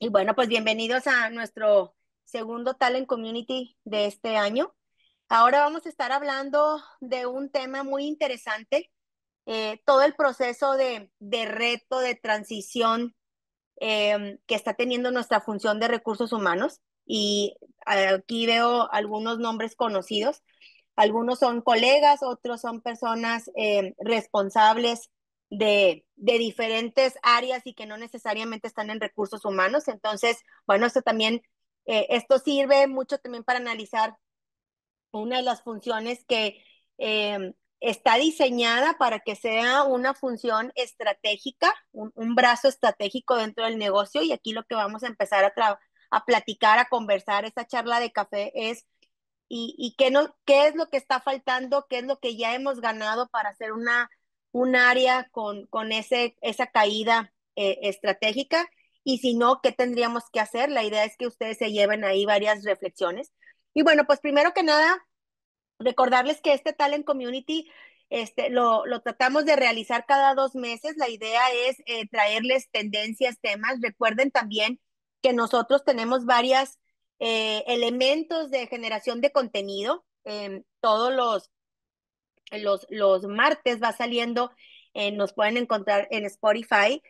Y bueno, pues bienvenidos a nuestro segundo Talent Community de este año. Ahora vamos a estar hablando de un tema muy interesante, todo el proceso de reto, de transición que está teniendo nuestra función de recursos humanos. Y aquí veo algunos nombres conocidos. Algunos son colegas, otros son personas responsables de diferentes áreas y que no necesariamente están en recursos humanos. Entonces, bueno, esto sirve mucho también para analizar una de las funciones que está diseñada para que sea una función estratégica, un brazo estratégico dentro del negocio. Y aquí lo que vamos a empezar a platicar, a conversar, esta charla de café es y qué, no, qué es lo que está faltando, qué es lo que ya hemos ganado para hacer un área con esa caída estratégica, y si no, qué tendríamos que hacer. La idea es que ustedes se lleven ahí varias reflexiones. Y bueno, pues primero que nada, recordarles que este Talent Community lo tratamos de realizar cada 2 meses. La idea es traerles tendencias, temas. Recuerden también que nosotros tenemos varios elementos de generación de contenido. Todos los martes va saliendo, nos pueden encontrar en Spotify,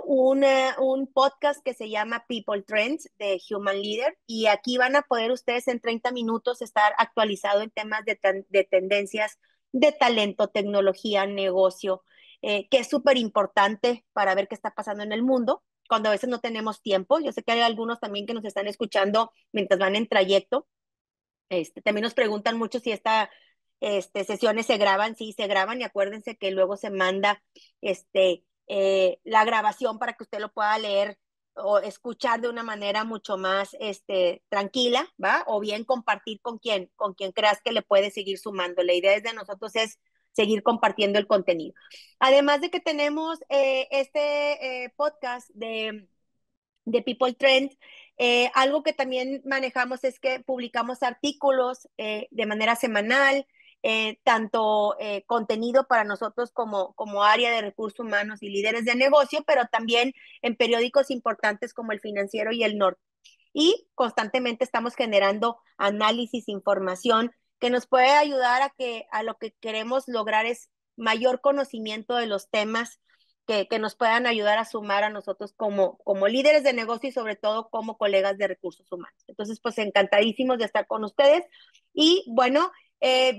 un podcast que se llama People Trends de Human Leader, y aquí van a poder ustedes en 30 minutos estar actualizado en temas de tendencias, de talento, tecnología, negocio, que es súper importante para ver qué está pasando en el mundo cuando a veces no tenemos tiempo. Yo sé que hay algunos también que nos están escuchando mientras van en trayecto. También nos preguntan mucho si estas sesiones se graban. Sí, se graban, y acuérdense que luego se manda la grabación para que usted lo pueda leer o escuchar de una manera mucho más tranquila, ¿va? O bien compartir con quien creas que le puede seguir sumando. La idea es de nosotros es seguir compartiendo el contenido. Además de que tenemos podcast de People Trends. Algo que también manejamos es que publicamos artículos de manera semanal, tanto contenido para nosotros como área de recursos humanos y líderes de negocio, pero también en periódicos importantes como El Financiero y El Norte. Y constantemente estamos generando análisis, información que nos puede ayudar a lo que queremos lograr es mayor conocimiento de los temas que nos puedan ayudar a sumar a nosotros como líderes de negocio y sobre todo como colegas de recursos humanos. Entonces, pues encantadísimos de estar con ustedes. Y bueno,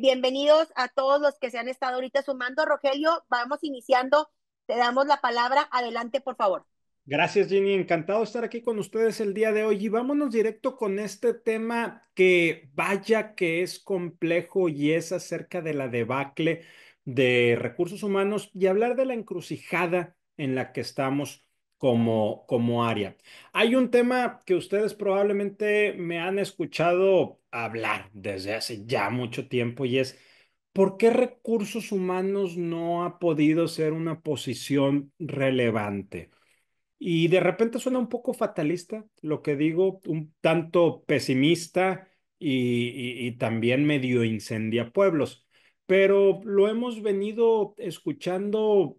bienvenidos a todos los que se han estado ahorita sumando. Rogelio, vamos iniciando. Te damos la palabra. Adelante, por favor. Gracias, Jenny. Encantado de estar aquí con ustedes el día de hoy. Y vámonos directo con este tema que vaya que es complejo y es acerca de la debacle de recursos humanos y hablar de la encrucijada en la que estamos como área. Hay un tema que ustedes probablemente me han escuchado hablar desde hace ya mucho tiempo y es ¿por qué recursos humanos no ha podido ser una posición relevante? Y de repente suena un poco fatalista lo que digo, un tanto pesimista y también medio incendia pueblos, pero lo hemos venido escuchando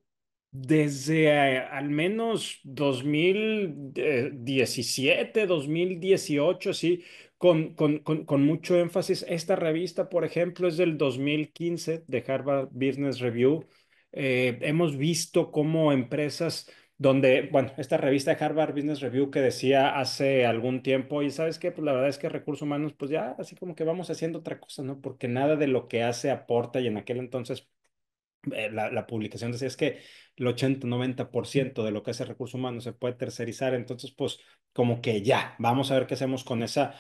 desde al menos 2017, 2018, sí, con mucho énfasis. Esta revista, por ejemplo, es del 2015 de Harvard Business Review. Hemos visto cómo empresas donde, bueno, esta revista de Harvard Business Review que decía hace algún tiempo, y sabes qué, pues la verdad es que recursos humanos, pues ya así como que vamos haciendo otra cosa, ¿no? Porque nada de lo que hace aporta, y en aquel entonces la publicación decía es que el 80-90% de lo que hace recursos humanos se puede tercerizar, entonces pues como que ya, vamos a ver qué hacemos con esa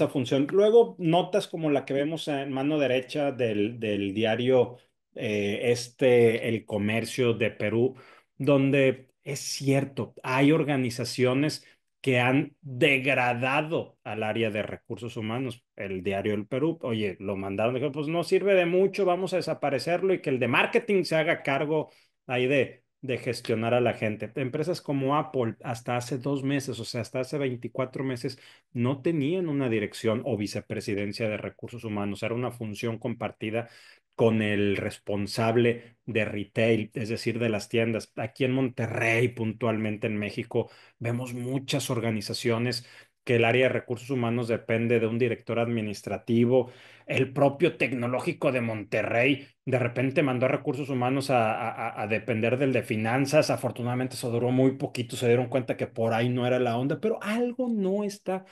función. Luego notas como la que vemos en mano derecha del diario El Comercio de Perú, donde es cierto, hay organizaciones que han degradado al área de recursos humanos. El diario del Perú, oye, lo mandaron, dijo, pues no sirve de mucho, vamos a desaparecerlo y que el de marketing se haga cargo ahí de gestionar a la gente. Empresas como Apple, hasta hace 2 meses, o sea, hasta hace 24 meses, no tenían una dirección o vicepresidencia de recursos humanos, era una función compartida con el responsable de retail, es decir, de las tiendas. Aquí en Monterrey, puntualmente en México, vemos muchas organizaciones que el área de recursos humanos depende de un director administrativo. El propio tecnológico de Monterrey de repente mandó a recursos humanos a depender del de finanzas. Afortunadamente eso duró muy poquito, se dieron cuenta que por ahí no era la onda, pero algo no está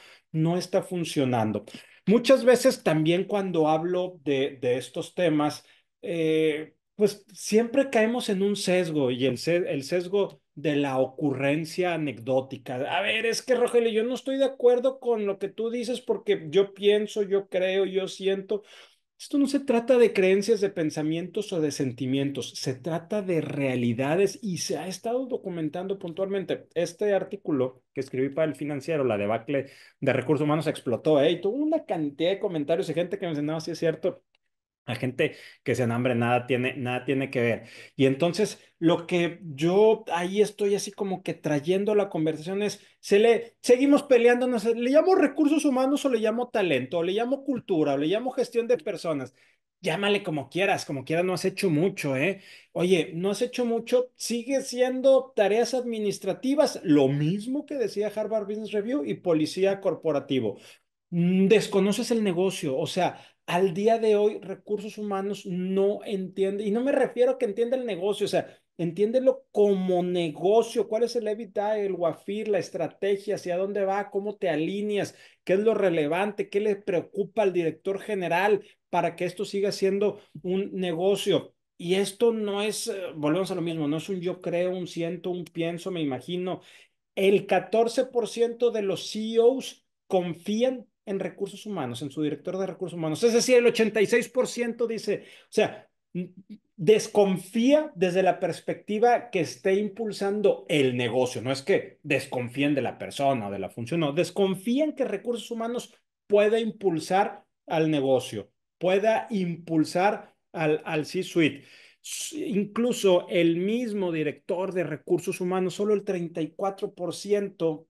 funcionando. Muchas veces también cuando hablo de estos temas, pues siempre caemos en un sesgo y el sesgo de la ocurrencia anecdótica. A ver, es que Rogelio, yo no estoy de acuerdo con lo que tú dices porque yo pienso, yo creo, yo siento. Esto no se trata de creencias, de pensamientos o de sentimientos, se trata de realidades y se ha estado documentando puntualmente. Este artículo que escribí para el Financiero, la debacle de recursos humanos explotó, ¿eh? Y tuvo una cantidad de comentarios y gente que mencionaba, sí es cierto, a gente que se hambre nada tiene que ver. Y entonces lo que yo ahí estoy así como que trayendo la conversación es, seguimos peleándonos, ¿le llamo recursos humanos o le llamo talento, o le llamo cultura, o le llamo gestión de personas? Llámale como quieras, no has hecho mucho, ¿eh? Oye, no has hecho mucho, sigue siendo tareas administrativas, lo mismo que decía Harvard Business Review y policía corporativo. Desconoces el negocio, o sea, al día de hoy recursos humanos no entiende, y no me refiero a que entienda el negocio, o sea, entiéndelo como negocio, cuál es el EBITDA, el WAFIR, la estrategia, hacia dónde va, cómo te alineas, qué es lo relevante, qué le preocupa al director general para que esto siga siendo un negocio. Y esto no es, volvemos a lo mismo, no es un yo creo, un siento, un pienso, me imagino. El 14% de los CEOs confían en recursos humanos, en su director de recursos humanos. Es decir, el 86% dice, o sea, desconfía desde la perspectiva que esté impulsando el negocio. No es que desconfíen de la persona o de la función, no, desconfían que recursos humanos pueda impulsar al negocio, pueda impulsar al C-suite. Incluso el mismo director de recursos humanos, solo el 34%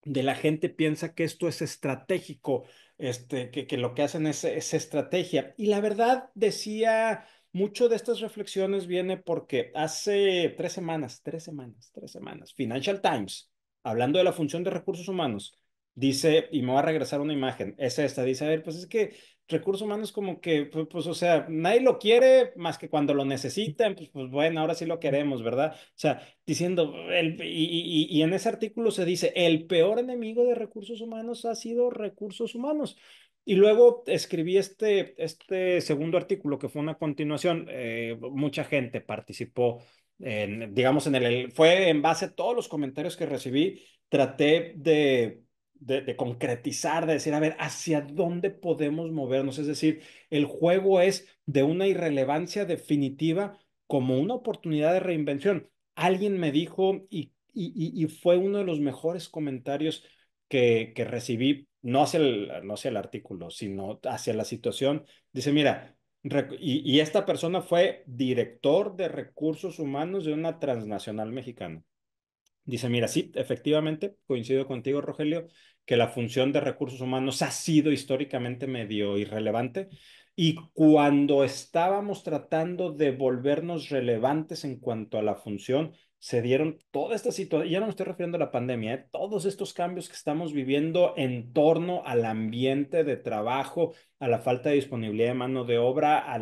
de la gente piensa que esto es estratégico, que lo que hacen es estrategia. Y la verdad, decía, mucho de estas reflexiones viene porque hace 3 semanas, Financial Times, hablando de la función de recursos humanos, dice, y me va a regresar una imagen, es esta, dice, a ver, pues es que recursos humanos como que, pues, o sea, nadie lo quiere más que cuando lo necesitan, pues bueno, ahora sí lo queremos, ¿verdad? O sea, diciendo, y en ese artículo se dice, el peor enemigo de recursos humanos ha sido recursos humanos. Y luego escribí este segundo artículo que fue una continuación. Mucha gente participó, digamos, fue en base a todos los comentarios que recibí, traté de concretizar, de decir, a ver, ¿hacia dónde podemos movernos? Es decir, el juego es de una irrelevancia definitiva como una oportunidad de reinvención. Alguien me dijo, y fue uno de los mejores comentarios que recibí, no hacia el artículo, sino hacia la situación. Dice, mira, y esta persona fue director de recursos humanos de una transnacional mexicana. Dice, mira, sí, efectivamente, coincido contigo, Rogelio, que la función de recursos humanos ha sido históricamente medio irrelevante y cuando estábamos tratando de volvernos relevantes en cuanto a la función, se dieron toda esta situación, ya no me estoy refiriendo a la pandemia, todos estos cambios que estamos viviendo en torno al ambiente de trabajo, a la falta de disponibilidad de mano de obra,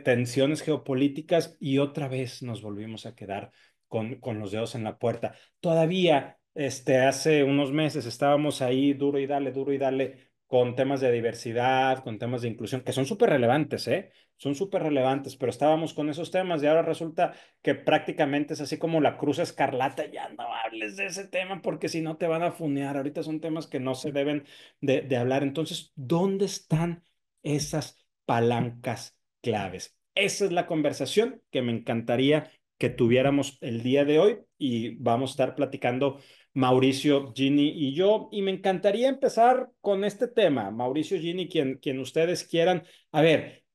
tensiones geopolíticas y otra vez nos volvimos a quedar con los dedos en la puerta. Todavía, hace unos meses estábamos ahí duro y dale con temas de diversidad, con temas de inclusión, que son súper relevantes, ¿eh? Son súper relevantes, pero estábamos con esos temas y ahora resulta que prácticamente es así como la cruz escarlata, ya no hables de ese tema porque si no te van a funear. Ahorita son temas que no se deben de hablar. Entonces, ¿dónde están esas palancas claves? Esa es la conversación que me encantaría que tuviéramos el día de hoy y vamos a estar platicando Mauricio, Ginny y yo. Y me encantaría empezar con este tema, Mauricio, Ginny, quien ustedes quieran. A ver,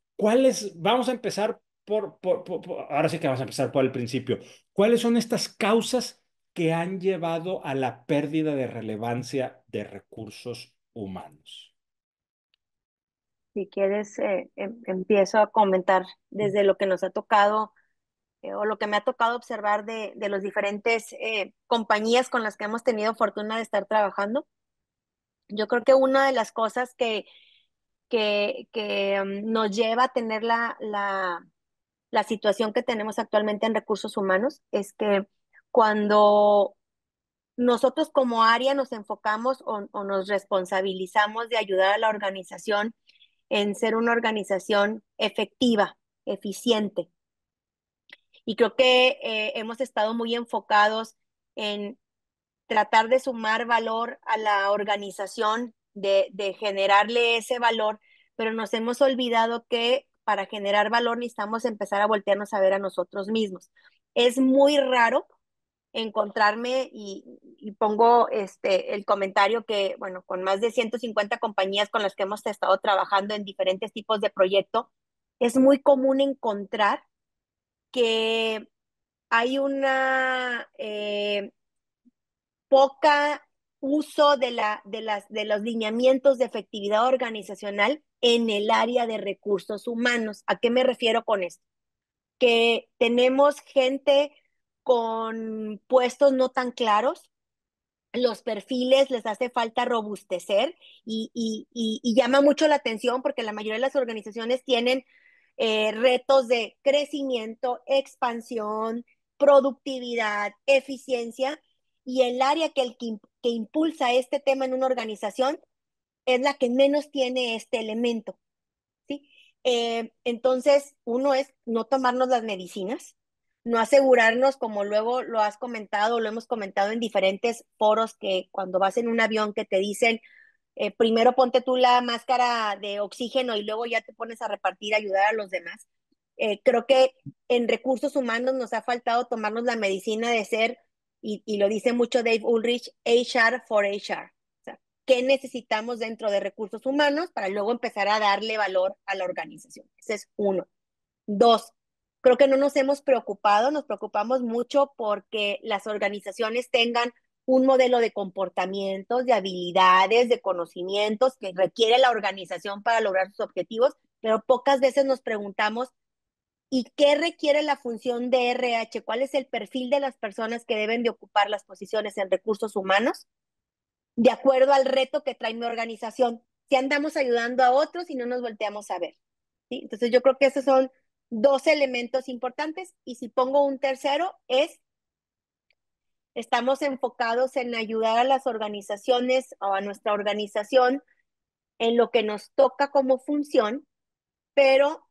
vamos a empezar ahora sí que vamos a empezar por el principio. ¿Cuáles son estas causas que han llevado a la pérdida de relevancia de recursos humanos? Si quieres, empiezo a comentar desde lo que nos ha tocado o lo que me ha tocado observar de los diferentes compañías con las que hemos tenido fortuna de estar trabajando. Yo creo que una de las cosas que nos lleva a tener la situación que tenemos actualmente en recursos humanos es que cuando nosotros como área nos enfocamos o nos responsabilizamos de ayudar a la organización en ser una organización efectiva, eficiente. Y creo que hemos estado muy enfocados en tratar de sumar valor a la organización, de generarle ese valor, pero nos hemos olvidado que para generar valor necesitamos empezar a voltearnos a ver a nosotros mismos. Es muy raro encontrarme y pongo el comentario que, bueno, con más de 150 compañías con las que hemos estado trabajando en diferentes tipos de proyecto, es muy común encontrar que hay una poca uso de los lineamientos de efectividad organizacional en el área de recursos humanos. ¿A qué me refiero con esto? Que tenemos gente con puestos no tan claros, los perfiles les hace falta robustecer y llama mucho la atención porque la mayoría de las organizaciones tienen retos de crecimiento, expansión, productividad, eficiencia y el área que impulsa este tema en una organización es la que menos tiene este elemento. ¿Sí? Entonces, uno es no tomarnos las medicinas, no asegurarnos, como luego lo has comentado, lo hemos comentado en diferentes foros, que cuando vas en un avión que te dicen, primero ponte tú la máscara de oxígeno y luego ya te pones a repartir, ayudar a los demás. Creo que en recursos humanos nos ha faltado tomarnos la medicina de ser, y lo dice mucho Dave Ulrich, HR for HR. O sea, ¿qué necesitamos dentro de recursos humanos para luego empezar a darle valor a la organización? Ese es uno. Dos, creo que no nos hemos preocupado, nos preocupamos mucho porque las organizaciones tengan un modelo de comportamientos, de habilidades, de conocimientos que requiere la organización para lograr sus objetivos, pero pocas veces nos preguntamos, ¿y qué requiere la función de RH? ¿Cuál es el perfil de las personas que deben de ocupar las posiciones en recursos humanos de acuerdo al reto que trae mi organización? Si andamos ayudando a otros y no nos volteamos a ver. ¿Sí? Entonces yo creo que esos son dos elementos importantes y si pongo un tercero es, estamos enfocados en ayudar a las organizaciones o a nuestra organización en lo que nos toca como función, pero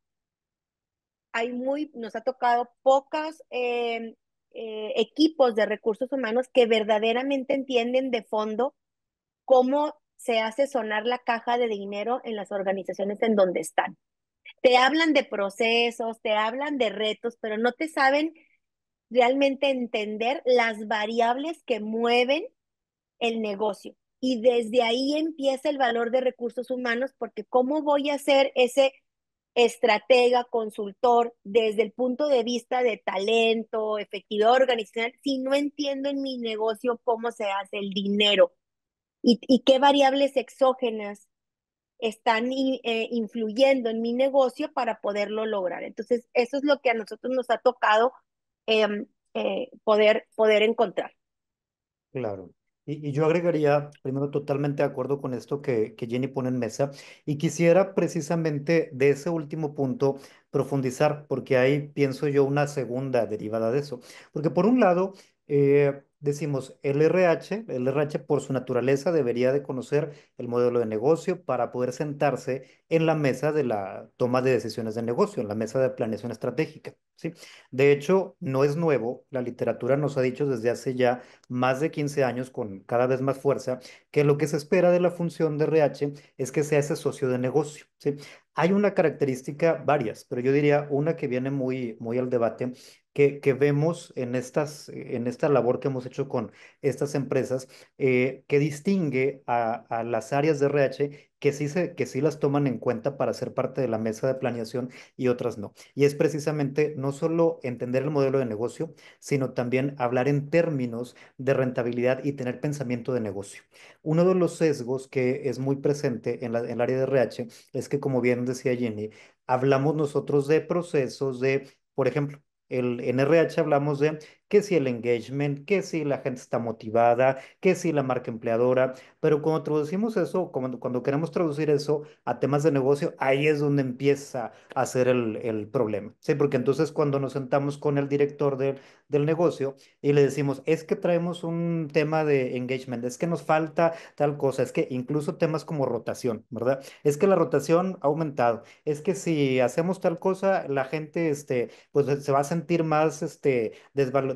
nos ha tocado pocos equipos de recursos humanos que verdaderamente entienden de fondo cómo se hace sonar la caja de dinero en las organizaciones en donde están. Te hablan de procesos, te hablan de retos, pero no te saben realmente entender las variables que mueven el negocio. Y desde ahí empieza el valor de recursos humanos, porque ¿cómo voy a ser ese estratega, consultor, desde el punto de vista de talento, efectividad organizacional, si no entiendo en mi negocio cómo se hace el dinero y qué variables exógenas están influyendo en mi negocio para poderlo lograr? Entonces, eso es lo que a nosotros nos ha tocado eh, poder encontrar. Claro. Y yo agregaría, primero, totalmente de acuerdo con esto que Jenny pone en mesa, y quisiera precisamente de ese último punto profundizar, porque ahí pienso yo una segunda derivada de eso. Porque por un lado, decimos, el RH por su naturaleza debería de conocer el modelo de negocio para poder sentarse en la mesa de la toma de decisiones de negocio, en la mesa de planeación estratégica, ¿sí? De hecho, no es nuevo, la literatura nos ha dicho desde hace ya más de 15 años con cada vez más fuerza, que lo que se espera de la función de RH es que sea ese socio de negocio, ¿sí? Hay una característica, varias, pero yo diría una que viene muy, muy al debate, que vemos en esta labor que hemos hecho con estas empresas, que distingue a las áreas de RH que sí las toman en cuenta para ser parte de la mesa de planeación y otras no. Y es precisamente no solo entender el modelo de negocio, sino también hablar en términos de rentabilidad y tener pensamiento de negocio. Uno de los sesgos que es muy presente en el área de RH es que, como bien decía Jenny, hablamos nosotros de procesos de, por ejemplo, en RH hablamos de que si el engagement, que si la gente está motivada, que si la marca empleadora, pero cuando traducimos eso, cuando queremos traducir eso a temas de negocio, ahí es donde empieza a ser el problema, ¿sí? Porque entonces cuando nos sentamos con el director del negocio y le decimos, es que traemos un tema de engagement, es que nos falta tal cosa, es que incluso temas como rotación, ¿verdad? Es que la rotación ha aumentado, es que si hacemos tal cosa, la gente, pues se va a sentir más,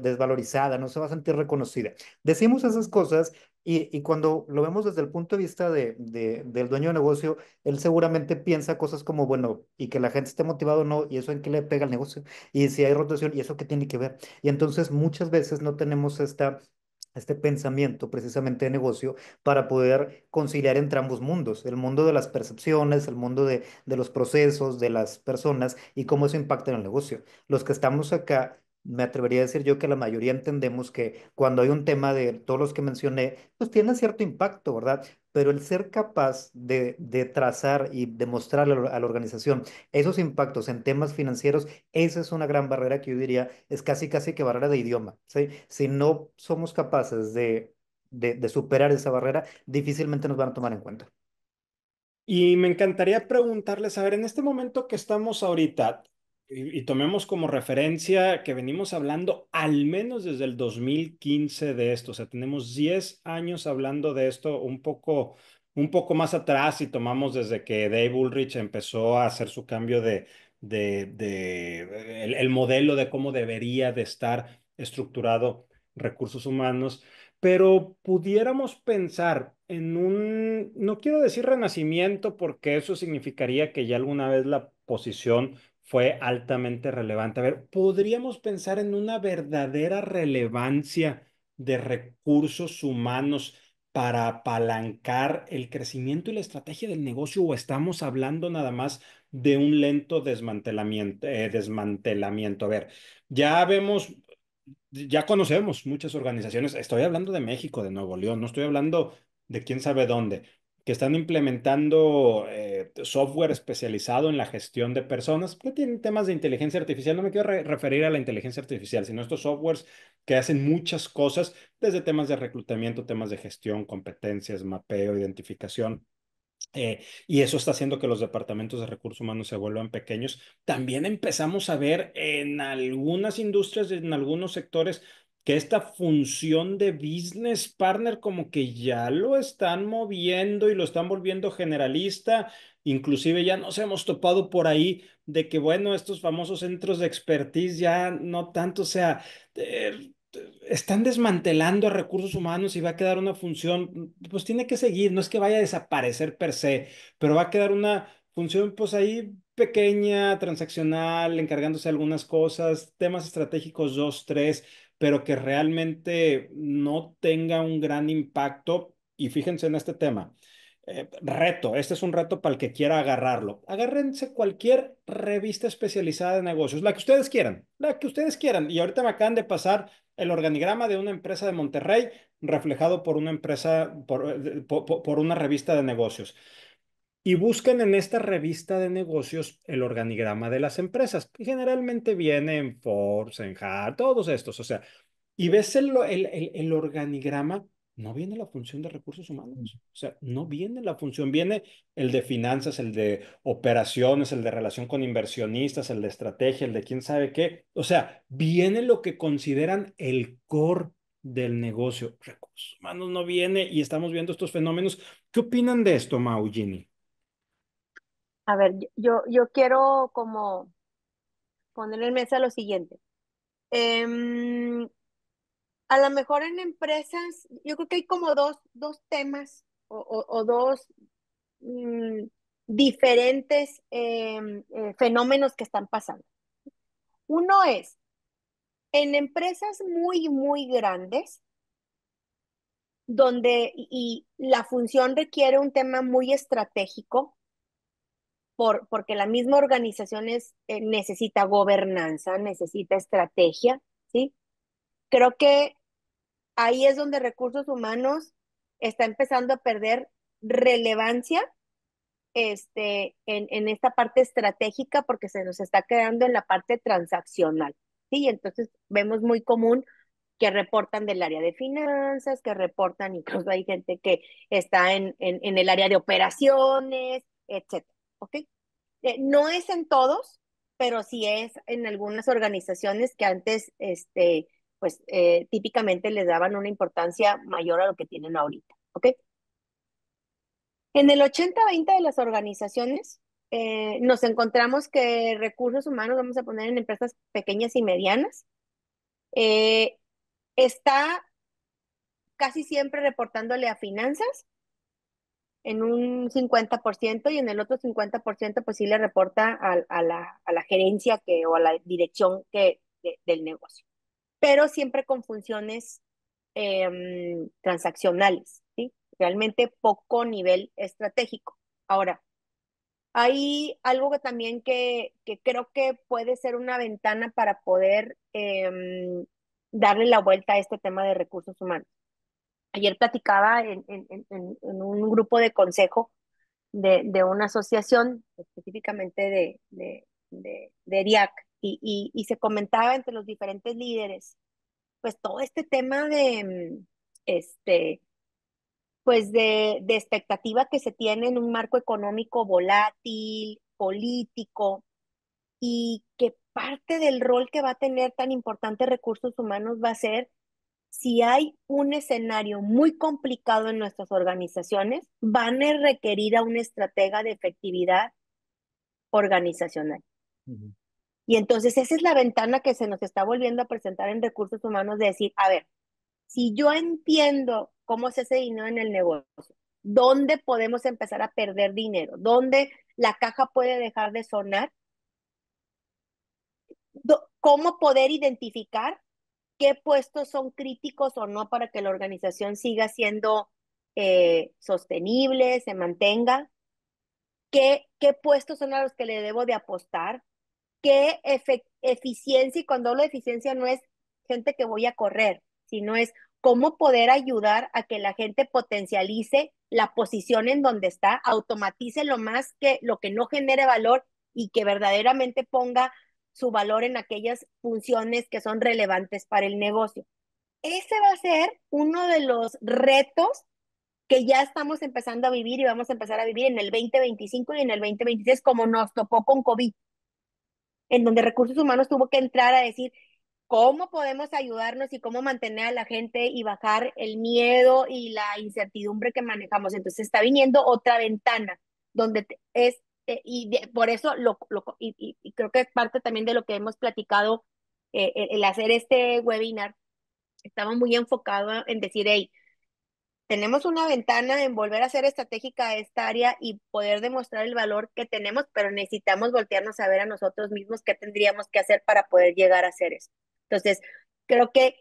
desvalorizada, no se va a sentir reconocida. Decimos esas cosas y cuando lo vemos desde el punto de vista del dueño de negocio, él seguramente piensa cosas como, bueno, y que la gente esté motivada o no, y eso en qué le pega al negocio, y si hay rotación, y eso qué tiene que ver. Y entonces muchas veces no tenemos este pensamiento precisamente de negocio para poder conciliar entre ambos mundos, el mundo de las percepciones, el mundo de los procesos, de las personas y cómo eso impacta en el negocio. Los que estamos acá, me atrevería a decir yo que la mayoría entendemos que cuando hay un tema de todos los que mencioné, pues tiene cierto impacto, ¿verdad? Pero el ser capaz de trazar y demostrar a la organización esos impactos en temas financieros, esa es una gran barrera que yo diría es casi, casi que barrera de idioma, ¿sí? Si no somos capaces de superar esa barrera, difícilmente nos van a tomar en cuenta. Y me encantaría preguntarles, a ver, en este momento que estamos ahorita, y tomemos como referencia que venimos hablando al menos desde el 2015 de esto, o sea, tenemos 10 años hablando de esto, un poco más atrás, y tomamos desde que Dave Ulrich empezó a hacer su cambio el modelo de cómo debería de estar estructurado recursos humanos. Pero pudiéramos pensar en un, no quiero decir renacimiento porque eso significaría que ya alguna vez la posición fue altamente relevante. A ver, podríamos pensar en una verdadera relevancia de recursos humanos para apalancar el crecimiento y la estrategia del negocio, o estamos hablando nada más de un lento desmantelamiento. A ver, ya vemos, ya conocemos muchas organizaciones, estoy hablando de México, de Nuevo León, no estoy hablando de quién sabe dónde, que están implementando software especializado en la gestión de personas, que tienen temas de inteligencia artificial. No me quiero referir a la inteligencia artificial, sino estos softwares que hacen muchas cosas, desde temas de reclutamiento, temas de gestión, competencias, mapeo, identificación. Y eso está haciendo que los departamentos de recursos humanos se vuelvan pequeños. También empezamos a ver en algunas industrias, en algunos sectores, que esta función de business partner como que ya lo están moviendo y lo están volviendo generalista. Inclusive ya nos hemos topado por ahí de que, bueno, estos famosos centros de expertise ya no tanto, o sea, eh, están desmantelando a recursos humanos y va a quedar una función, pues tiene que seguir, no es que vaya a desaparecer per se, pero va a quedar una función pues ahí pequeña, transaccional, encargándose de algunas cosas, temas estratégicos dos, tres, pero que realmente no tenga un gran impacto. Y fíjense en este tema. Reto, este es un reto para el que quiera agarrarlo. Agárrense cualquier revista especializada de negocios, la que ustedes quieran, la que ustedes quieran. Y ahorita me acaban de pasar el organigrama de una empresa de Monterrey reflejado por una empresa, por una revista de negocios. Y buscan en esta revista de negocios el organigrama de las empresas, que generalmente viene en Forbes, en Hart, todos estos. O sea, y ves el organigrama, no viene la función de recursos humanos. O sea, no viene la función, viene el de finanzas, el de operaciones, el de relación con inversionistas, el de estrategia, el de quién sabe qué. O sea, viene lo que consideran el core del negocio. Recursos humanos no viene y estamos viendo estos fenómenos. ¿Qué opinan de esto, Mau, Gini? A ver, yo quiero como poner en mesa lo siguiente. Em, a lo mejor en empresas, yo creo que hay como dos temas o dos mm, diferentes fenómenos que están pasando. Uno es, en empresas muy, muy grandes, donde y la función requiere un tema muy estratégico porque la misma organización necesita gobernanza, necesita estrategia, ¿sí? Creo que ahí es donde recursos humanos está empezando a perder relevancia en esta parte estratégica porque se nos está quedando en la parte transaccional, ¿sí? Entonces vemos muy común que reportan del área de finanzas, que reportan, incluso hay gente que está en el área de operaciones, etcétera, ¿ok? No es en todos, pero sí es en algunas organizaciones que antes, pues típicamente les daban una importancia mayor a lo que tienen ahorita, ¿ok? En el 80-20 de las organizaciones, nos encontramos que recursos humanos, vamos a poner en empresas pequeñas y medianas, eh, está casi siempre reportándole a finanzas en un 50% y en el otro 50% pues sí le reporta a la gerencia o a la dirección del negocio, pero siempre con funciones transaccionales, ¿sí? Realmente poco nivel estratégico. Ahora, hay algo que también que creo que puede ser una ventana para poder darle la vuelta a este tema de recursos humanos. Ayer platicaba en un grupo de consejo de una asociación, específicamente de ERIAC, y se comentaba entre los diferentes líderes, pues todo este tema pues de expectativa que se tiene en un marco económico volátil, político, y que parte del rol que va a tener tan importante recursos humanos va a ser si hay un escenario muy complicado en nuestras organizaciones, van a requerir a un estratega de efectividad organizacional. Ujú. Y entonces esa es la ventana que se nos está volviendo a presentar en recursos humanos de decir, a ver, si yo entiendo cómo es ese dinero en el negocio, dónde podemos empezar a perder dinero, dónde la caja puede dejar de sonar, cómo poder identificar qué puestos son críticos o no para que la organización siga siendo sostenible, se mantenga, qué puestos son a los que le debo de apostar, qué eficiencia, y cuando hablo de eficiencia no es gente que voy a correr, sino es cómo poder ayudar a que la gente potencialice la posición en donde está, automatice lo más que lo que no genere valor y que verdaderamente ponga su valor en aquellas funciones que son relevantes para el negocio. Ese va a ser uno de los retos que ya estamos empezando a vivir y vamos a empezar a vivir en el 2025 y en el 2026, como nos topó con COVID, en donde recursos humanos tuvo que entrar a decir cómo podemos ayudarnos y cómo mantener a la gente y bajar el miedo y la incertidumbre que manejamos. Entonces está viniendo otra ventana donde por eso y creo que es parte también de lo que hemos platicado, el hacer este webinar, estaba muy enfocado en decir, hey, tenemos una ventana en volver a ser estratégica esta área y poder demostrar el valor que tenemos, pero necesitamos voltearnos a ver a nosotros mismos qué tendríamos que hacer para poder llegar a hacer eso. Entonces, creo que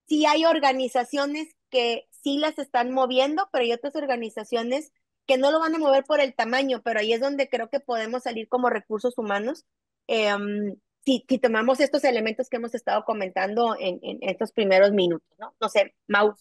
sí hay organizaciones que sí las están moviendo, pero hay otras organizaciones que no lo van a mover por el tamaño, pero ahí es donde creo que podemos salir como recursos humanos. Si tomamos estos elementos que hemos estado comentando en estos primeros minutos, ¿no? No sé, Mau.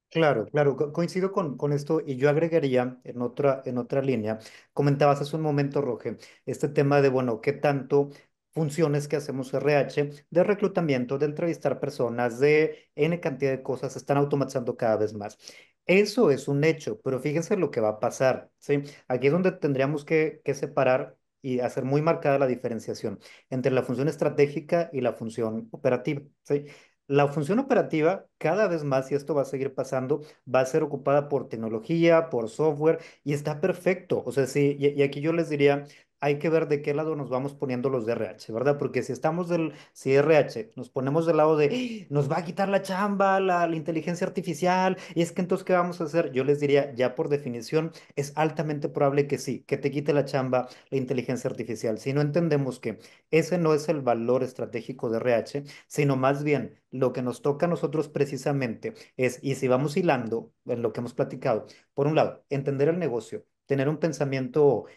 Claro, claro, coincido con esto y yo agregaría en otra línea, comentabas hace un momento, Roge, este tema de, bueno, qué tanto funciones que hacemos RH de reclutamiento, de entrevistar personas, de N cantidad de cosas, se están automatizando cada vez más. Eso es un hecho, pero fíjense lo que va a pasar, ¿sí? Aquí es donde tendríamos que separar y hacer muy marcada la diferenciación entre la función estratégica y la función operativa, ¿sí? La función operativa, cada vez más, y esto va a seguir pasando, va a ser ocupada por tecnología, por software, y está perfecto. O sea, sí, y aquí yo les diría, hay que ver de qué lado nos vamos poniendo los de RH, ¿verdad? Porque si RH nos ponemos del lado de, nos va a quitar la chamba, la inteligencia artificial, y es que entonces, ¿qué vamos a hacer? Yo les diría, ya por definición, es altamente probable que sí, que te quite la chamba la inteligencia artificial. Si no entendemos que ese no es el valor estratégico de RH, sino más bien lo que nos toca a nosotros precisamente es, y si vamos hilando en lo que hemos platicado, por un lado, entender el negocio, tener un pensamiento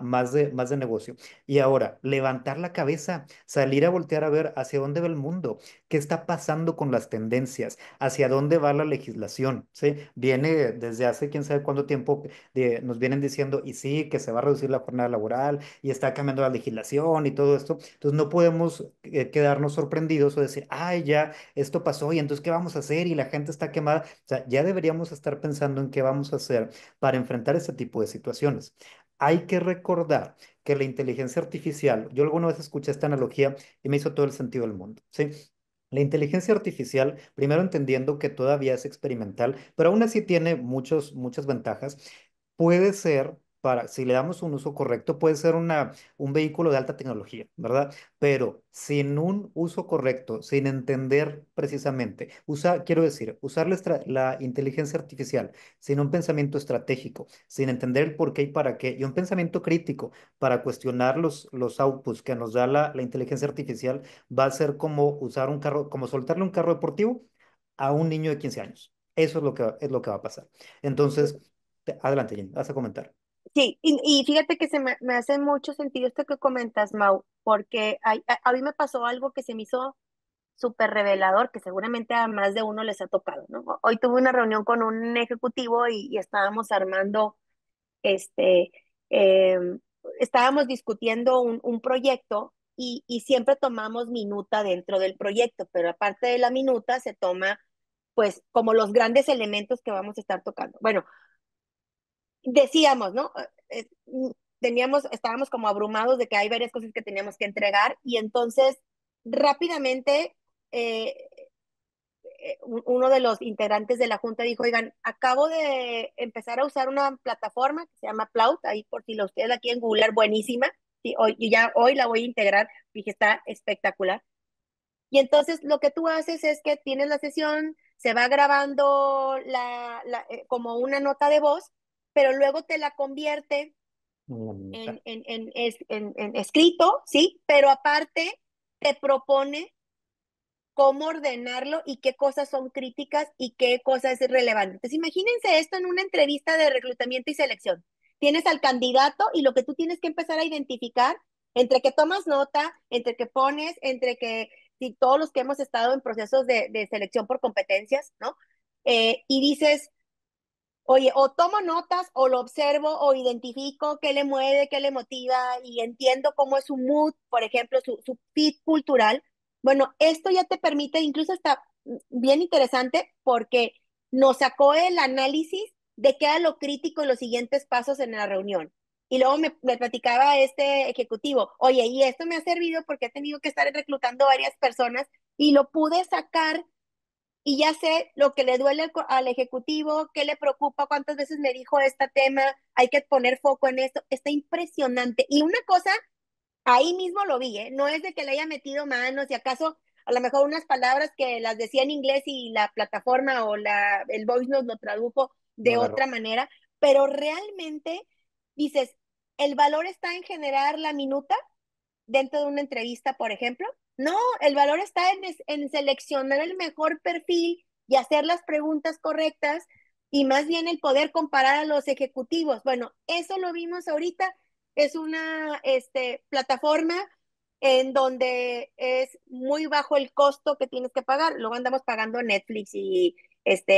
más de negocio. Y ahora, levantar la cabeza, salir a voltear a ver hacia dónde va el mundo, qué está pasando con las tendencias, hacia dónde va la legislación, ¿sí? Viene desde hace quién sabe cuánto tiempo, nos vienen diciendo, y sí, que se va a reducir la jornada laboral y está cambiando la legislación y todo esto. Entonces no podemos quedarnos sorprendidos o decir, ay, ya, esto pasó y entonces, ¿qué vamos a hacer? Y la gente está quemada. O sea, ya deberíamos estar pensando en qué vamos a hacer para enfrentar este tipo de situaciones. Hay que recordar que la inteligencia artificial, yo alguna vez escuché esta analogía y me hizo todo el sentido del mundo, ¿sí? La inteligencia artificial, primero entendiendo que todavía es experimental, pero aún así tiene muchas ventajas, puede ser, si le damos un uso correcto, puede ser un vehículo de alta tecnología, ¿verdad? Pero sin un uso correcto, sin entender precisamente, quiero decir, usar la inteligencia artificial sin un pensamiento estratégico, sin entender el por qué y para qué, y un pensamiento crítico para cuestionar los outputs que nos da la inteligencia artificial, va a ser como usar un carro, como soltarle un carro deportivo a un niño de 15 años. Eso es lo que va a pasar. Entonces, adelante, Jenny, vas a comentar. Sí, y fíjate que me hace mucho sentido esto que comentas, Mau, porque a mí me pasó algo que se me hizo súper revelador, que seguramente a más de uno les ha tocado, ¿no? Hoy tuve una reunión con un ejecutivo y estábamos armando, este, eh, estábamos discutiendo un proyecto y siempre tomamos minuta dentro del proyecto, pero aparte de la minuta se toma, pues, como los grandes elementos que vamos a estar tocando. Bueno, decíamos, ¿no? Estábamos como abrumados de que hay varias cosas que teníamos que entregar y entonces rápidamente eh, uno de los integrantes de la junta dijo, oigan, acabo de empezar a usar una plataforma que se llama Plaut, ahí por si ustedes la quieren googlear, buenísima, sí, hoy la voy a integrar, dije, está espectacular. Y entonces lo que tú haces es que tienes la sesión, se va grabando como una nota de voz, pero luego te la convierte Una minuta. en escrito, ¿sí? Pero aparte te propone cómo ordenarlo y qué cosas son críticas y qué cosas es relevante. Entonces, imagínense esto en una entrevista de reclutamiento y selección. Tienes al candidato y lo que tú tienes que empezar a identificar entre que tomas nota, entre que pones, entre que si todos los que hemos estado en procesos de selección por competencias, ¿no? Y dices, oye, o tomo notas o lo observo o identifico qué le mueve, qué le motiva y entiendo cómo es su mood, por ejemplo, su fit cultural. Bueno, esto ya te permite, incluso está bien interesante porque nos sacó el análisis de qué era lo crítico y los siguientes pasos en la reunión. Y luego me platicaba este ejecutivo, oye, y esto me ha servido porque he tenido que estar reclutando varias personas y lo pude sacar y ya sé lo que le duele al ejecutivo, qué le preocupa, cuántas veces me dijo este tema, hay que poner foco en esto, está impresionante. Y una cosa, ahí mismo lo vi, ¿eh? No es de que le haya metido manos y acaso a lo mejor unas palabras que las decía en inglés y la plataforma o el voice note lo tradujo Lo de agarró. otra manera, pero realmente dices, el valor está en generar la minuta dentro de una entrevista, por ejemplo. No, el valor está en seleccionar el mejor perfil y hacer las preguntas correctas y más bien el poder comparar a los ejecutivos. Bueno, eso lo vimos ahorita. Es una plataforma en donde es muy bajo el costo que tienes que pagar. Luego andamos pagando Netflix y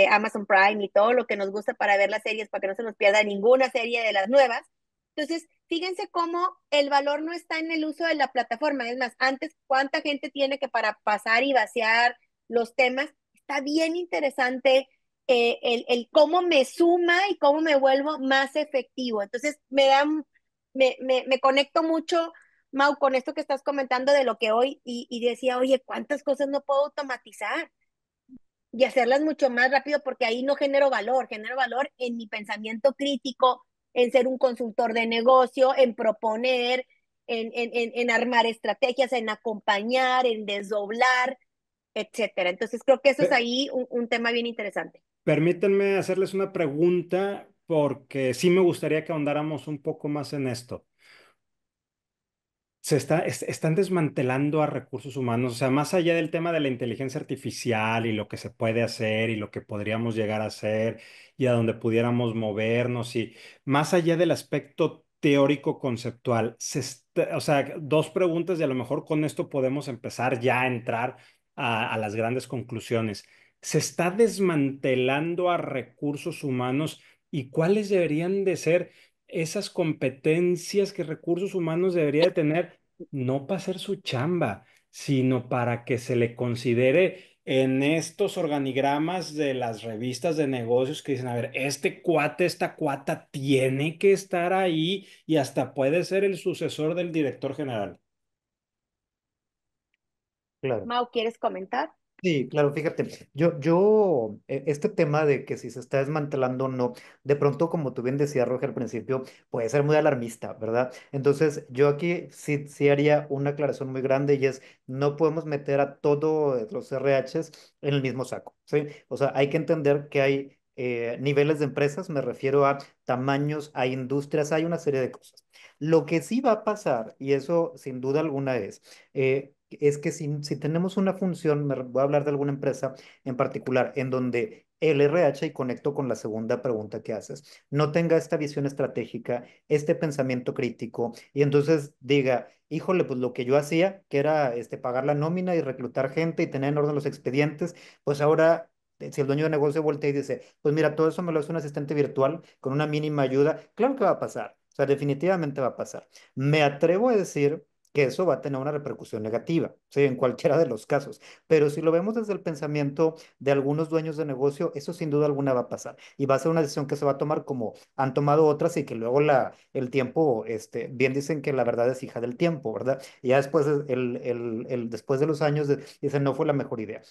Amazon Prime y todo lo que nos gusta para ver las series, para que no se nos pierda ninguna serie de las nuevas. Entonces, fíjense cómo el valor no está en el uso de la plataforma. Es más, antes, cuánta gente tiene que para pasar y vaciar los temas. Está bien interesante el cómo me suma y cómo me vuelvo más efectivo. Entonces, me conecto mucho, Mau, con esto que estás comentando de lo que hoy, y decía, oye, ¿cuántas cosas no puedo automatizar? Y hacerlas mucho más rápido porque ahí no genero valor en mi pensamiento crítico, en ser un consultor de negocio, en proponer, en armar estrategias, en acompañar, en desdoblar, etcétera. Entonces creo que eso es Pe- ahí un tema bien interesante. Permítanme hacerles una pregunta porque sí me gustaría que ahondáramos un poco más en esto. Están desmantelando a recursos humanos, o sea, más allá del tema de la inteligencia artificial y lo que se puede hacer y lo que podríamos llegar a hacer y a donde pudiéramos movernos y más allá del aspecto teórico conceptual, o sea, dos preguntas y a lo mejor con esto podemos empezar ya a entrar a las grandes conclusiones. ¿Se está desmantelando a recursos humanos y cuáles deberían de ser esas competencias que recursos humanos debería de tener, no para hacer su chamba, sino para que se le considere en estos organigramas de las revistas de negocios que dicen, a ver, este cuate, esta cuata tiene que estar ahí y hasta puede ser el sucesor del director general? Claro. Mau, ¿quieres comentar? Sí, claro, fíjate, este tema de que si se está desmantelando o no, de pronto, como tú bien decías, Roger, al principio, puede ser muy alarmista, ¿verdad? Entonces, yo aquí sí haría una aclaración muy grande y es, no podemos meter a todos los RHs en el mismo saco, ¿sí? O sea, hay que entender que hay niveles de empresas, me refiero a tamaños, a industrias, hay una serie de cosas. Lo que sí va a pasar, y eso sin duda alguna es que si tenemos una función, voy a hablar de alguna empresa en particular, en donde el RH, y conecto con la segunda pregunta que haces, no tenga esta visión estratégica, este pensamiento crítico, y entonces diga, híjole, pues lo que yo hacía, que era pagar la nómina y reclutar gente y tener en orden los expedientes, pues ahora... Si el dueño de negocio voltea y dice, pues mira, todo eso me lo hace un asistente virtual con una mínima ayuda, claro que va a pasar, o sea, definitivamente va a pasar. Me atrevo a decir que eso va a tener una repercusión negativa, ¿sí? En cualquiera de los casos. Pero si lo vemos desde el pensamiento de algunos dueños de negocio, eso sin duda alguna va a pasar. Y va a ser una decisión que se va a tomar como han tomado otras y que luego el tiempo, bien dicen que la verdad es hija del tiempo, ¿verdad? Y ya después, después de los años, dicen no fue la mejor idea.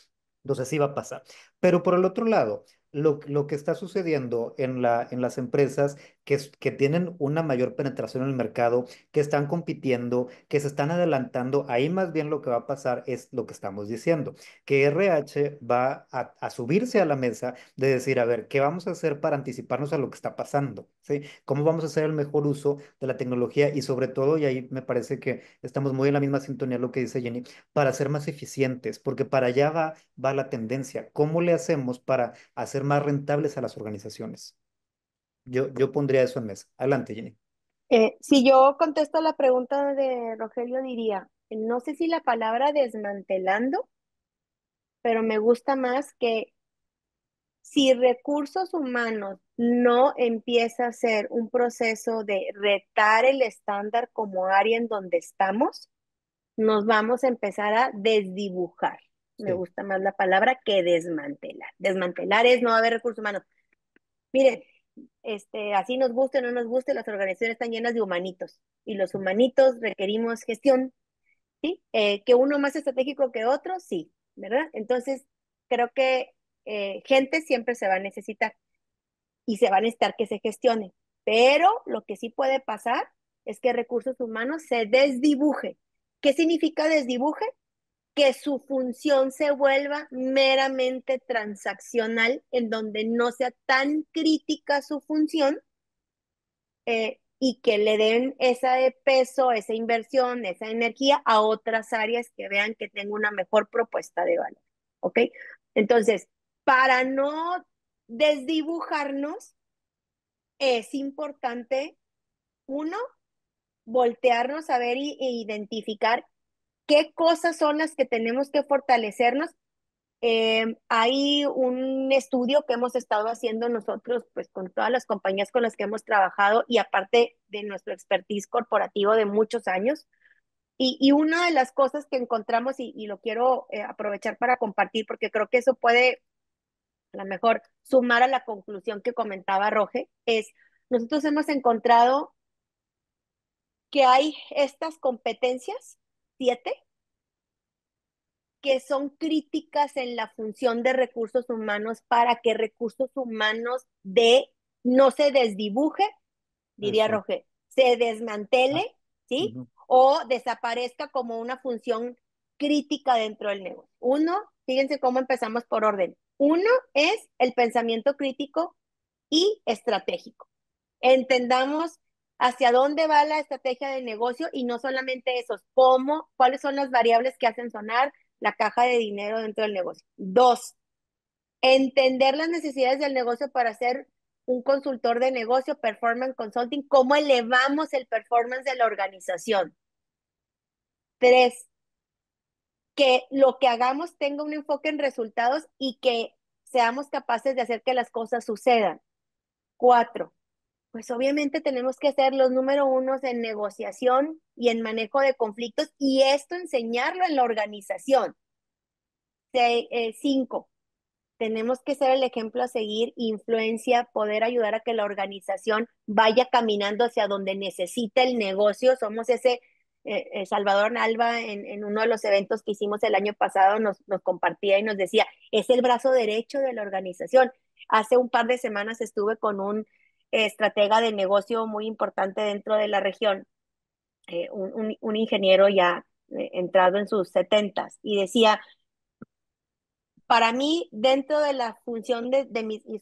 Entonces sí va a pasar. Pero por el otro lado, lo que está sucediendo en las empresas que tienen una mayor penetración en el mercado, que están compitiendo, que se están adelantando, ahí más bien lo que va a pasar es lo que estamos diciendo, que RH va a subirse a la mesa de decir, a ver, ¿qué vamos a hacer para anticiparnos a lo que está pasando? ¿Sí? ¿Cómo vamos a hacer el mejor uso de la tecnología? Y sobre todo, y ahí me parece que estamos muy en la misma sintonía lo que dice Jenny, para ser más eficientes, porque para allá va la tendencia. ¿Cómo le hacemos para hacer más rentables a las organizaciones? Yo pondría eso en mesa. Adelante, Jenny. Si yo contesto la pregunta de Rogelio, diría, no sé si la palabra desmantelando, pero me gusta más que si recursos humanos no empieza a ser un proceso de retar el estándar como área en donde estamos, nos vamos a empezar a desdibujar. Me Sí, gusta más la palabra que desmantelar. Desmantelar es no haber recursos humanos. Miren, así nos guste o no nos guste, las organizaciones están llenas de humanitos y los humanitos requerimos gestión, ¿sí? Que uno más estratégico que otro, sí, ¿verdad? Entonces, creo que gente siempre se va a necesitar y se va a necesitar que se gestione. Pero lo que sí puede pasar es que recursos humanos se desdibuje. ¿Qué significa desdibuje? Que su función se vuelva meramente transaccional, en donde no sea tan crítica su función y que le den ese peso, esa inversión, esa energía a otras áreas que vean que tengo una mejor propuesta de valor. ¿Ok? Entonces, para no desdibujarnos, es importante, uno, voltearnos a ver e identificar qué cosas son las que tenemos que fortalecernos. Hay un estudio que hemos estado haciendo nosotros, pues con todas las compañías con las que hemos trabajado y aparte de nuestro expertise corporativo de muchos años. Y una de las cosas que encontramos, y lo quiero aprovechar para compartir, porque creo que eso puede a lo mejor sumar a la conclusión que comentaba Roge, es nosotros hemos encontrado que hay estas competencias, 7, que son críticas en la función de recursos humanos para que recursos humanos no se desdibuje diría Eso. Roger, se Ah, desmantele, ¿sí? ujú. O desaparezca como una función crítica dentro del negocio. Uno, fíjense cómo empezamos por orden. Uno es el pensamiento crítico y estratégico. Entendamos hacia dónde va la estrategia de negocio y no solamente eso, cómo, cuáles son las variables que hacen sonar la caja de dinero dentro del negocio. Dos, entender las necesidades del negocio para ser un consultor de negocio, performance consulting, cómo elevamos el performance de la organización. Tres, que lo que hagamos tenga un enfoque en resultados y que seamos capaces de hacer que las cosas sucedan. Cuatro, pues obviamente tenemos que ser los número unos en negociación y en manejo de conflictos y esto enseñarlo en la organización. Cinco, tenemos que ser el ejemplo a seguir, influencia, poder ayudar a que la organización vaya caminando hacia donde necesita el negocio. Somos ese, Salvador Alba en uno de los eventos que hicimos el año pasado nos compartía y nos decía, es el brazo derecho de la organización. Hace un par de semanas estuve con un estratega de negocio muy importante dentro de la región, un ingeniero ya entrado en sus setentas, y decía, para mí, dentro de la función es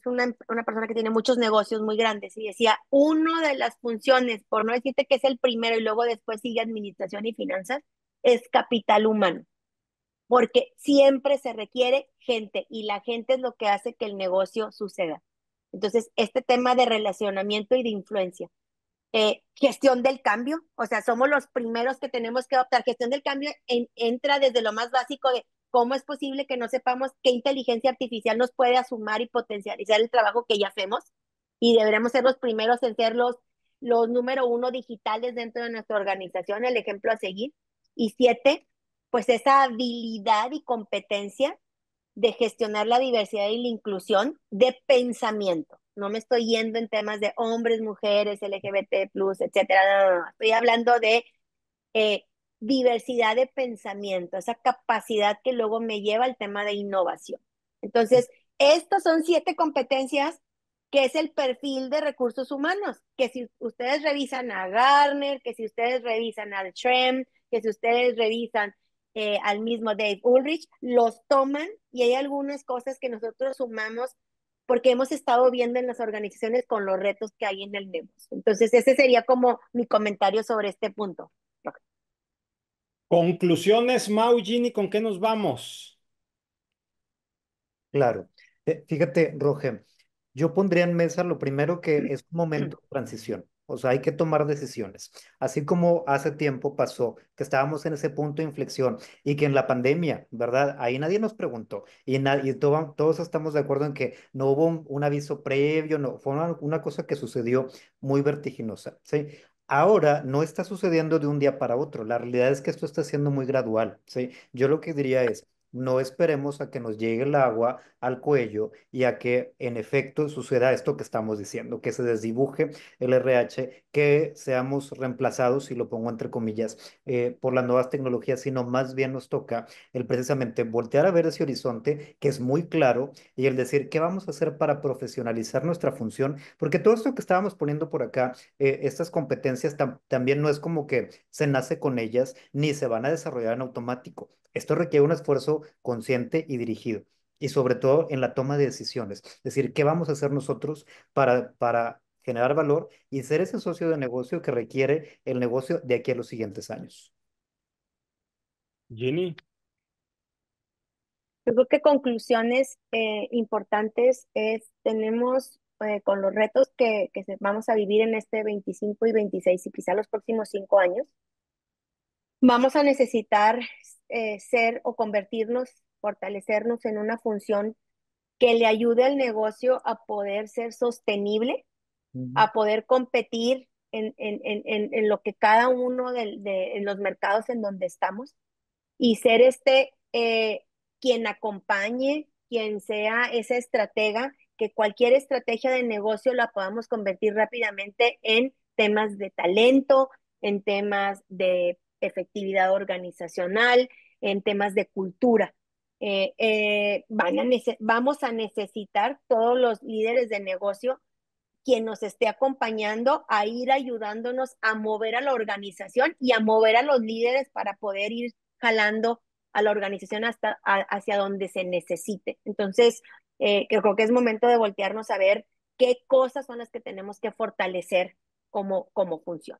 una persona que tiene muchos negocios muy grandes y decía, una de las funciones, por no decirte que es el primero y luego después sigue administración y finanzas, es capital humano, porque siempre se requiere gente y la gente es lo que hace que el negocio suceda. Entonces, este tema de relacionamiento y de influencia. Gestión del cambio, o sea, somos los primeros que tenemos que adoptar. Gestión del cambio entra desde lo más básico de cómo es posible que no sepamos qué inteligencia artificial nos puede asumir y potencializar el trabajo que ya hacemos, y deberemos ser los primeros en ser los número uno digitales dentro de nuestra organización, el ejemplo a seguir. Y siete, pues esa habilidad y competencia de gestionar la diversidad y la inclusión de pensamiento. No me estoy yendo en temas de hombres, mujeres, LGBT+, etcétera. No. Estoy hablando de eh, diversidad de pensamiento, esa capacidad que luego me lleva al tema de innovación. Entonces, estas son 7 competencias que es el perfil de recursos humanos, que si ustedes revisan a Gartner, que si ustedes revisan al Trem, que si ustedes revisan al mismo Dave Ulrich, los toman y hay algunas cosas que nosotros sumamos porque hemos estado viendo en las organizaciones con los retos que hay en el negocio. Entonces, ese sería como mi comentario sobre este punto. Conclusiones, Mau, Gini, ¿con qué nos vamos? Claro. Fíjate, Roge, yo pondría en mesa lo primero que es un momento de transición. O sea, hay que tomar decisiones. Así como hace tiempo pasó que estábamos en ese punto de inflexión y que en la pandemia, ¿verdad? Ahí nadie nos preguntó y todos estamos de acuerdo en que no hubo un aviso previo, no, fue una cosa que sucedió muy vertiginosa, ¿sí? Ahora no está sucediendo de un día para otro. La realidad es que esto está siendo muy gradual, ¿sí? Yo lo que diría es, no esperemos a que nos llegue el agua al cuello y a que en efecto suceda esto que estamos diciendo, que se desdibuje el RH, que seamos reemplazados, si lo pongo entre comillas, por las nuevas tecnologías, sino más bien nos toca el precisamente voltear a ver ese horizonte que es muy claro y el decir qué vamos a hacer para profesionalizar nuestra función, porque todo esto que estábamos poniendo por acá, estas competencias también no es como que se nace con ellas ni se van a desarrollar en automático. Esto requiere un esfuerzo consciente y dirigido, y sobre todo en la toma de decisiones. Es decir, ¿qué vamos a hacer nosotros para generar valor y ser ese socio de negocio que requiere el negocio de aquí a los siguientes años? Gini. Yo creo que conclusiones importantes tenemos con los retos que vamos a vivir en este 25 y 26 y quizá los próximos 5 años, vamos a necesitar ser o convertirnos, fortalecernos en una función que le ayude al negocio a poder ser sostenible, Ujú. a poder competir en lo que cada uno en los mercados en donde estamos, y ser quien acompañe, quien sea esa estratega, que cualquier estrategia de negocio la podamos convertir rápidamente en temas de talento, en temas de efectividad organizacional, en temas de cultura. Vamos a necesitar todos los líderes de negocio quien nos esté acompañando a ir ayudándonos a mover a la organización y a mover a los líderes para poder ir jalando a la organización hacia donde se necesite. Entonces, creo que es momento de voltearnos a ver qué cosas son las que tenemos que fortalecer como función.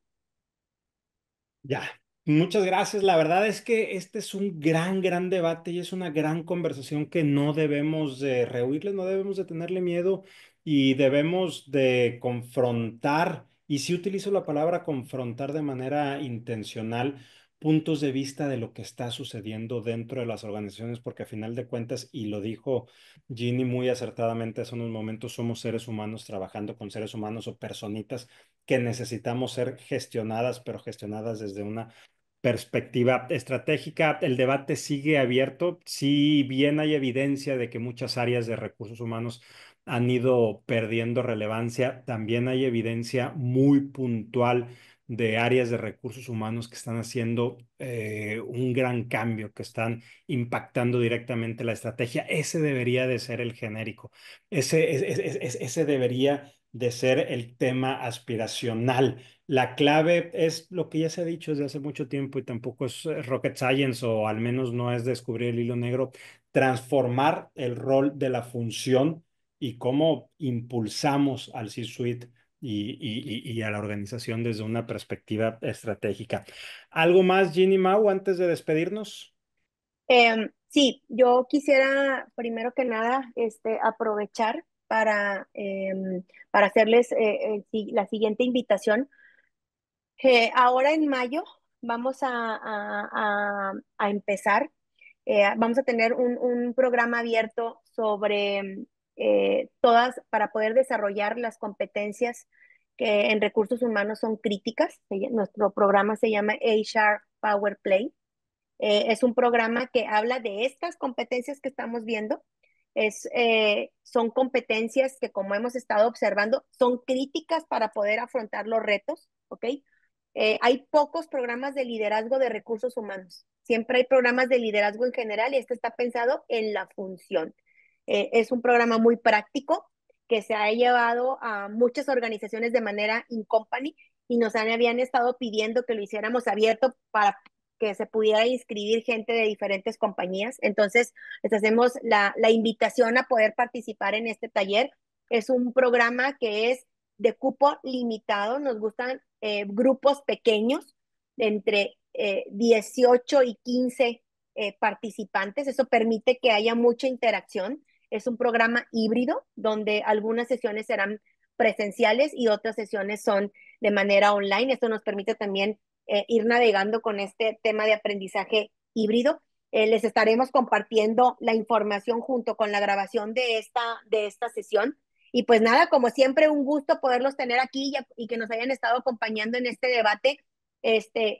Ya, muchas gracias. La verdad es que este es un gran debate y es una gran conversación que no debemos de rehuirle, no debemos de tenerle miedo y debemos de confrontar, y sí utilizo la palabra confrontar de manera intencional, puntos de vista de lo que está sucediendo dentro de las organizaciones, porque a final de cuentas, y lo dijo Ginny muy acertadamente hace unos momentos, somos seres humanos trabajando con seres humanos o personitas que necesitamos ser gestionadas, pero gestionadas desde una perspectiva estratégica. El debate sigue abierto. Si bien hay evidencia de que muchas áreas de recursos humanos han ido perdiendo relevancia, también hay evidencia muy puntual de áreas de recursos humanos que están haciendo un gran cambio, que están impactando directamente la estrategia. Ese debería de ser el genérico. Ese debería de ser el tema aspiracional. La clave es lo que ya se ha dicho desde hace mucho tiempo y tampoco es rocket science o al menos no es descubrir el hilo negro, transformar el rol de la función y cómo impulsamos al C-suite y a la organización desde una perspectiva estratégica. ¿Algo más, Ginny Mau, antes de despedirnos? Sí, yo quisiera primero que nada aprovechar para hacerles la siguiente invitación. Ahora en mayo vamos a empezar, vamos a tener un programa abierto sobre para poder desarrollar las competencias que en recursos humanos son críticas. Nuestro programa se llama HR Power Play. Es un programa que habla de estas competencias que estamos viendo. Son competencias que, como hemos estado observando, son críticas para poder afrontar los retos, ¿ok? Hay pocos programas de liderazgo de recursos humanos. Siempre hay programas de liderazgo en general y este está pensado en la función. Es un programa muy práctico que se ha llevado a muchas organizaciones de manera in company y habían estado pidiendo que lo hiciéramos abierto para que se pudiera inscribir gente de diferentes compañías. Entonces, les hacemos la invitación a poder participar en este taller. Es un programa que es de cupo limitado. Nos gustan grupos pequeños, de entre 18 y 15 participantes. Eso permite que haya mucha interacción. Es un programa híbrido donde algunas sesiones serán presenciales y otras sesiones son de manera online. Esto nos permite también ir navegando con este tema de aprendizaje híbrido. Les estaremos compartiendo la información junto con la grabación de esta sesión. Y pues nada, como siempre, un gusto poderlos tener aquí y que nos hayan estado acompañando en este debate.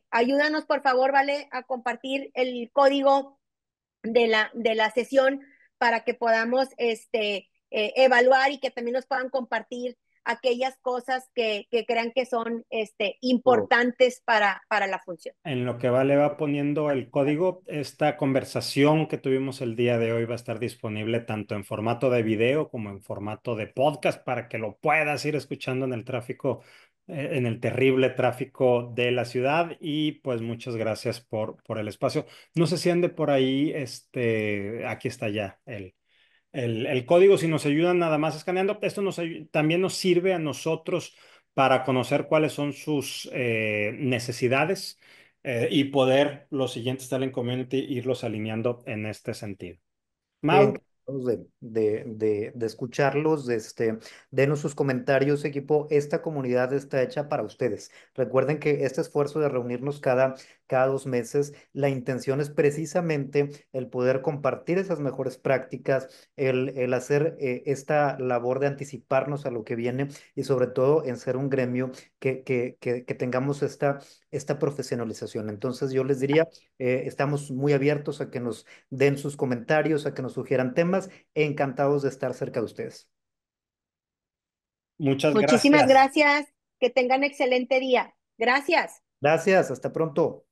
Ayúdanos, por favor, ¿vale? A compartir el código de la sesión para que podamos evaluar y que también nos puedan compartir aquellas cosas que crean que son importantes para la función. En lo que Vale va poniendo el código, esta conversación que tuvimos el día de hoy va a estar disponible tanto en formato de video como en formato de podcast para que lo puedas ir escuchando en el tráfico, en el terrible tráfico de la ciudad. Y pues muchas gracias por el espacio. No se siente por ahí, aquí está ya el código. Si nos ayudan nada más escaneando, esto también nos sirve a nosotros para conocer cuáles son sus necesidades y poder los siguientes Talent Community irlos alineando en este sentido. Mau, Encantados de escucharlos, denos sus comentarios, equipo. Esta comunidad está hecha para ustedes. Recuerden que este esfuerzo de reunirnos cada 2 meses, la intención es precisamente el poder compartir esas mejores prácticas, el hacer esta labor de anticiparnos a lo que viene y sobre todo en ser un gremio que tengamos esta profesionalización. Entonces yo les diría, estamos muy abiertos a que nos den sus comentarios, a que nos sugieran temas. Encantados de estar cerca de ustedes. muchas Muchísimas gracias. gracias. Que tengan excelente día. Gracias. Gracias, hasta pronto.